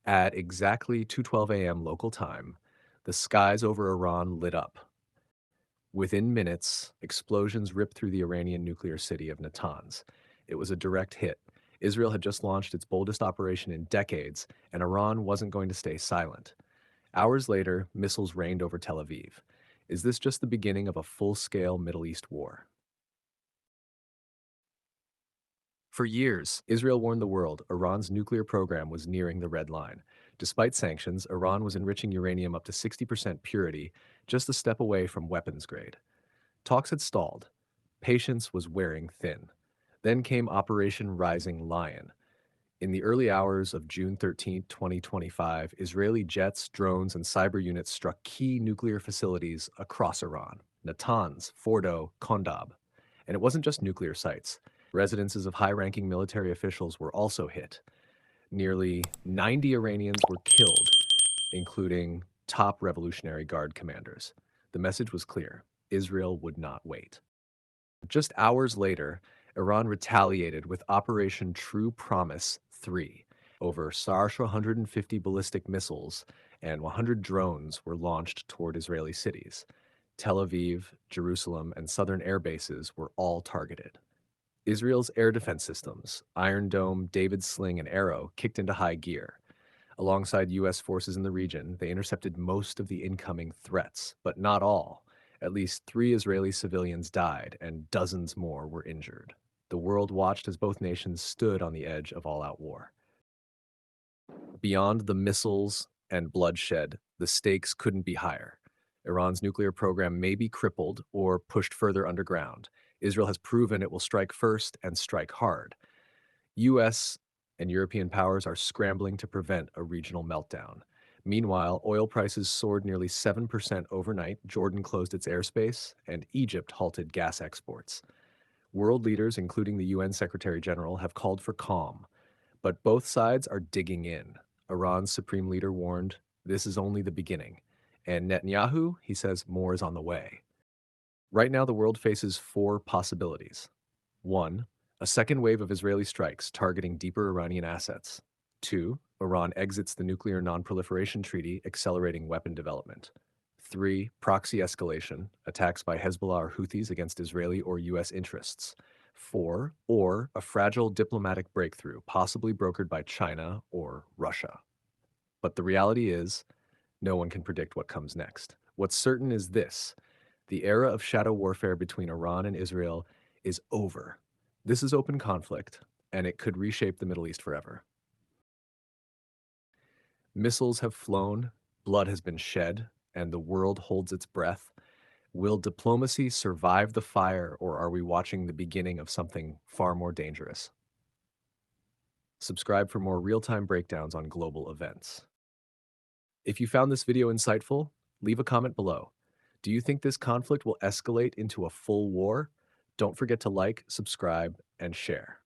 At exactly 2:12 a.m. local time, the skies over Iran lit up. Within minutes, explosions ripped through the Iranian nuclear city of Natanz. It was a direct hit. Israel had just launched its boldest operation in decades, and Iran wasn't going to stay silent. Hours later, missiles rained over Tel Aviv. Is this just the beginning of a full-scale Middle East war? For years, Israel warned the world Iran's nuclear program was nearing the red line. Despite sanctions, Iran was enriching uranium up to 60% purity, just a step away from weapons grade. Talks had stalled. Patience was wearing thin. Then came Operation Rising Lion. In the early hours of June 13, 2025, Israeli jets, drones, and cyber units struck key nuclear facilities across Iran: Natanz, Fordo, Kondab. And it wasn't just nuclear sites. Residences of high ranking military officials were also hit. Nearly 90 Iranians were killed, including top Revolutionary Guard commanders. The message was clear: Israel would not wait. Just hours later, Iran retaliated with Operation True Promise 3. Over Sarsh 150 ballistic missiles and 100 drones were launched toward Israeli cities. Tel Aviv, Jerusalem, and southern air bases were all targeted. Israel's air defense systems, Iron Dome, David's Sling, and Arrow, kicked into high gear. Alongside U.S. forces in the region, they intercepted most of the incoming threats, but not all. At least 3 Israeli civilians died, and dozens more were injured. The world watched as both nations stood on the edge of all-out war. Beyond the missiles and bloodshed, the stakes couldn't be higher. Iran's nuclear program may be crippled or pushed further underground. Israel has proven it will strike first and strike hard. US and European powers are scrambling to prevent a regional meltdown. Meanwhile, oil prices soared nearly 7% overnight, Jordan closed its airspace, and Egypt halted gas exports. World leaders, including the UN Secretary General, have called for calm, but both sides are digging in. Iran's supreme leader warned, this is only the beginning. And Netanyahu, he says more is on the way. Right now, the world faces 4 possibilities. 1. A second wave of Israeli strikes targeting deeper Iranian assets. 2. Iran exits the Nuclear Non-Proliferation Treaty, accelerating weapon development. 3. Proxy escalation, attacks by Hezbollah or Houthis against Israeli or U.S. interests. 4. Or a fragile diplomatic breakthrough, possibly brokered by China or Russia. But the reality is, no one can predict what comes next. What's certain is this: the era of shadow warfare between Iran and Israel is over. This is open conflict, and it could reshape the Middle East forever. Missiles have flown, blood has been shed, and the world holds its breath. Will diplomacy survive the fire, or are we watching the beginning of something far more dangerous? Subscribe for more real-time breakdowns on global events. If you found this video insightful, leave a comment below. Do you think this conflict will escalate into a full war? Don't forget to like, subscribe, and share.